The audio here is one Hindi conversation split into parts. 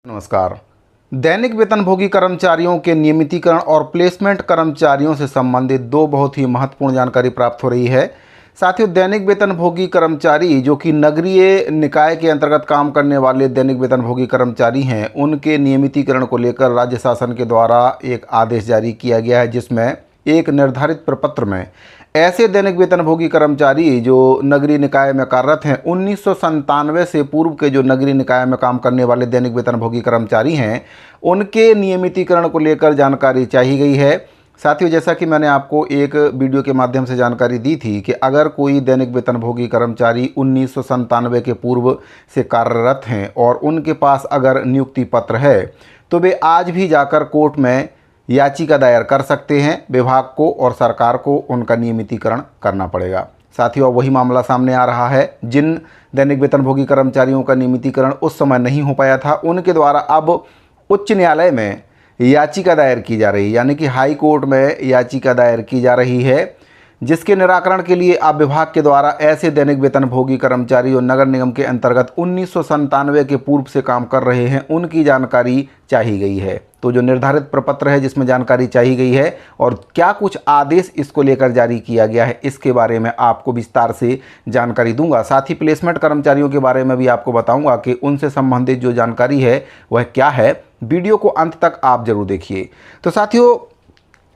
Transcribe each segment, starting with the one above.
नमस्कार। दैनिक वेतनभोगी कर्मचारियों के नियमितीकरण और प्लेसमेंट कर्मचारियों से संबंधित दो बहुत ही महत्वपूर्ण जानकारी प्राप्त हो रही है। साथियों, दैनिक वेतनभोगी कर्मचारी जो कि नगरीय निकाय के अंतर्गत काम करने वाले दैनिक वेतनभोगी कर्मचारी हैं, उनके नियमितीकरण को लेकर राज्य शासन के द्वारा एक आदेश जारी किया गया है, जिसमें एक निर्धारित प्रपत्र में ऐसे दैनिक वेतनभोगी कर्मचारी जो नगरीय निकाय में कार्यरत हैं, 1997 से पूर्व के जो नगरीय निकाय में काम करने वाले दैनिक वेतनभोगी कर्मचारी हैं, उनके नियमितीकरण को लेकर जानकारी चाहिए गई है। साथियों, जैसा कि मैंने आपको एक वीडियो के माध्यम से जानकारी दी थी कि अगर कोई दैनिक वेतनभोगी कर्मचारी 1997 के पूर्व से कार्यरत हैं और उनके पास अगर नियुक्ति पत्र है, तो वे आज भी जाकर कोर्ट में याचिका दायर कर सकते हैं। विभाग को और सरकार को उनका नियमितीकरण करना पड़ेगा। साथियों, वही मामला सामने आ रहा है। जिन दैनिक वेतनभोगी कर्मचारियों का नियमितीकरण उस समय नहीं हो पाया था, उनके द्वारा अब उच्च न्यायालय में याचिका दायर की जा रही है, यानी कि हाई कोर्ट में याचिका दायर की जा रही है, जिसके निराकरण के लिए अब विभाग के द्वारा ऐसे दैनिक वेतनभोगी कर्मचारी और नगर निगम के अंतर्गत 1997 के पूर्व से काम कर रहे हैं, उनकी जानकारी चाहिए गई है। तो जो निर्धारित प्रपत्र है जिसमें जानकारी चाहिए गई है और क्या कुछ आदेश इसको लेकर जारी किया गया है, इसके बारे में आपको विस्तार से जानकारी दूंगा। साथ ही प्लेसमेंट कर्मचारियों के बारे में भी आपको बताऊंगा कि उनसे संबंधित जो जानकारी है वह क्या है। वीडियो को अंत तक आप जरूर देखिए। तो साथियों,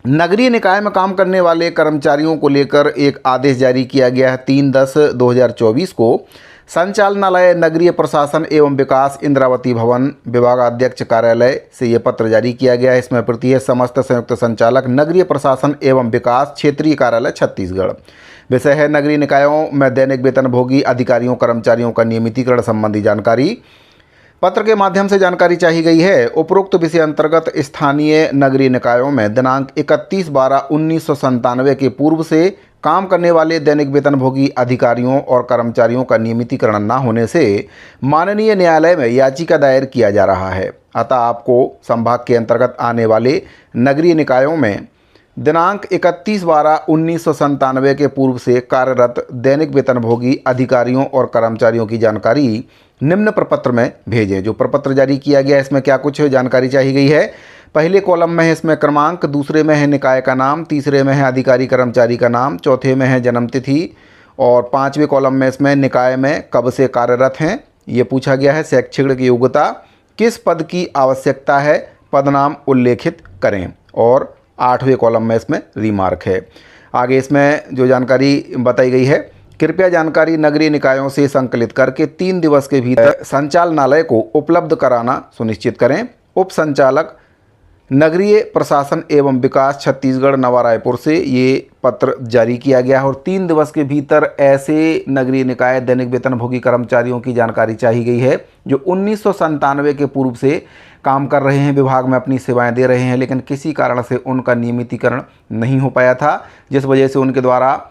नगरीय निकाय में काम करने वाले कर्मचारियों को लेकर एक आदेश जारी किया गया है 3/10/2024 को। संचालनालय नगरीय प्रशासन एवं विकास, इंद्रावती भवन, विभागाध्यक्ष कार्यालय से ये पत्र जारी किया गया है। इसमें प्रति है समस्त संयुक्त संचालक नगरीय प्रशासन एवं विकास, क्षेत्रीय कार्यालय छत्तीसगढ़। विषय है नगरीय निकायों में दैनिक वेतनभोगी अधिकारियों कर्मचारियों का नियमितीकरण संबंधी जानकारी। पत्र के माध्यम से जानकारी चाहिए गई है। उपरोक्त विषय अंतर्गत स्थानीय नगरीय निकायों में दिनांक 31/12/1997 के पूर्व से काम करने वाले दैनिक वेतनभोगी अधिकारियों और कर्मचारियों का नियमितीकरण न होने से माननीय न्यायालय में याचिका दायर किया जा रहा है। अतः आपको संभाग के अंतर्गत आने वाले नगरीय निकायों में दिनांक 31/12/1997 के पूर्व से कार्यरत दैनिक वेतनभोगी अधिकारियों और कर्मचारियों की जानकारी निम्न प्रपत्र में भेजें। जो प्रपत्र जारी किया गया है, इसमें क्या कुछ जानकारी चाहिए गई है। पहले कॉलम में है इसमें क्रमांक, दूसरे में है निकाय का नाम, तीसरे में है अधिकारी कर्मचारी का नाम, चौथे में है जन्मतिथि और पाँचवें कॉलम में इसमें निकाय में कब से कार्यरत हैं ये पूछा गया है। शैक्षणिक योग्यता, किस पद की आवश्यकता है, पदनाम उल्लेखित करें और 8वें कॉलम में इसमें रिमार्क है। आगे इसमें जो जानकारी बताई गई है, कृपया जानकारी नगरीय निकायों से संकलित करके 3 दिवस के भीतर संचालनालय को उपलब्ध कराना सुनिश्चित करें। उप संचालक नगरीय प्रशासन एवं विकास, छत्तीसगढ़, नवा रायपुर से ये पत्र जारी किया गया है और 3 दिवस के भीतर ऐसे नगरीय निकाय दैनिक वेतनभोगी कर्मचारियों की जानकारी चाहिए गई है जो 1997 के पूर्व से काम कर रहे हैं, विभाग में अपनी सेवाएं दे रहे हैं, लेकिन किसी कारण से उनका नियमितीकरण नहीं हो पाया था, जिस वजह से उनके द्वारा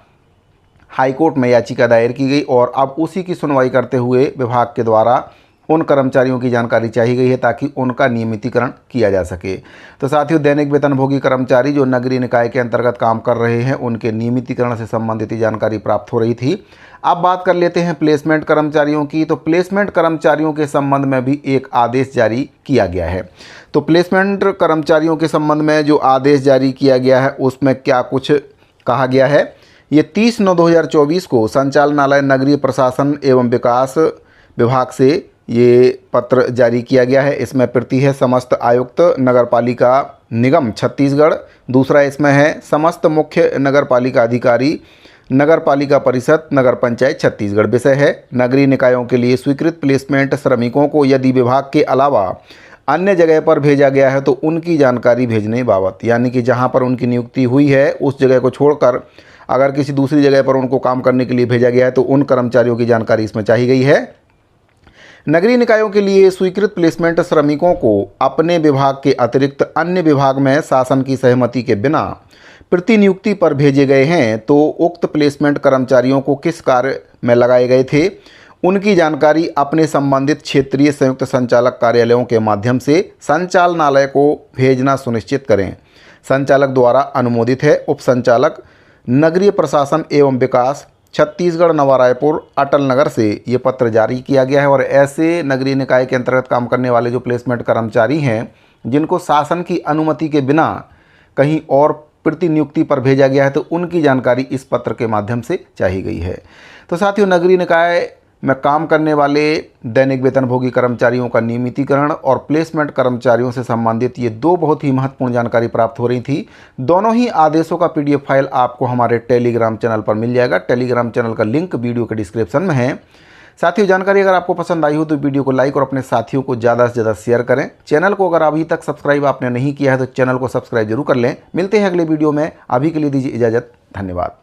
हाईकोर्ट में याचिका दायर की गई और अब उसी की सुनवाई करते हुए विभाग के द्वारा उन कर्मचारियों की जानकारी चाहिए गई है ताकि उनका नियमितीकरण किया जा सके। तो साथियों, दैनिक वेतनभोगी कर्मचारी जो नगरीय निकाय के अंतर्गत काम कर रहे हैं, उनके नियमितीकरण से संबंधित जानकारी प्राप्त हो रही थी। अब बात कर लेते हैं प्लेसमेंट कर्मचारियों की। तो प्लेसमेंट कर्मचारियों के संबंध में भी एक आदेश जारी किया गया है। तो प्लेसमेंट कर्मचारियों के संबंध में जो आदेश जारी किया गया है उसमें क्या कुछ कहा गया है। ये 30/9/2024 को संचालनालय नगरीय प्रशासन एवं विकास विभाग से ये पत्र जारी किया गया है। इसमें प्रति है समस्त आयुक्त नगरपालिका निगम छत्तीसगढ़, दूसरा इसमें है समस्त मुख्य नगरपालिका अधिकारी नगरपालिका परिषद नगर पंचायत छत्तीसगढ़। विषय है नगरीय निकायों के लिए स्वीकृत प्लेसमेंट श्रमिकों को यदि विभाग के अलावा अन्य जगह पर भेजा गया है तो उनकी जानकारी भेजने बाबत, यानी कि जहां पर उनकी नियुक्ति हुई है उस जगह को छोड़कर अगर किसी दूसरी जगह पर उनको काम करने के लिए भेजा गया है तो उन कर्मचारियों की जानकारी इसमें चाहिए गई है। नगरीय निकायों के लिए स्वीकृत प्लेसमेंट श्रमिकों को अपने विभाग के अतिरिक्त अन्य विभाग में शासन की सहमति के बिना प्रतिनियुक्ति पर भेजे गए हैं तो उक्त प्लेसमेंट कर्मचारियों को किस कार्य में लगाए गए थे, उनकी जानकारी अपने संबंधित क्षेत्रीय संयुक्त संचालक कार्यालयों के माध्यम से संचालनालय को भेजना सुनिश्चित करें। संचालक द्वारा अनुमोदित है। उप संचालक नगरीय प्रशासन एवं विकास, छत्तीसगढ़ नवा रायपुर अटल नगर से ये पत्र जारी किया गया है। और ऐसे नगरीय निकाय के अंतर्गत काम करने वाले जो प्लेसमेंट कर्मचारी हैं जिनको शासन की अनुमति के बिना कहीं और प्रतिनियुक्ति पर भेजा गया है तो उनकी जानकारी इस पत्र के माध्यम से चाही गई है। तो साथियों, नगरीय निकाय में काम करने वाले दैनिक वेतनभोगी कर्मचारियों का नियमितीकरण और प्लेसमेंट कर्मचारियों से संबंधित ये दो बहुत ही महत्वपूर्ण जानकारी प्राप्त हो रही थी। दोनों ही आदेशों का पीडीएफ फाइल आपको हमारे टेलीग्राम चैनल पर मिल जाएगा। टेलीग्राम चैनल का लिंक वीडियो के डिस्क्रिप्शन में है। साथियों, जानकारी अगर आपको पसंद आई हो तो वीडियो को लाइक और अपने साथियों को ज़्यादा से ज़्यादा शेयर करें। चैनल को अगर अभी तक सब्सक्राइब आपने नहीं किया है तो चैनल को सब्सक्राइब जरूर कर लें। मिलते हैं अगले वीडियो में। अभी के लिए दीजिए इजाज़त। धन्यवाद।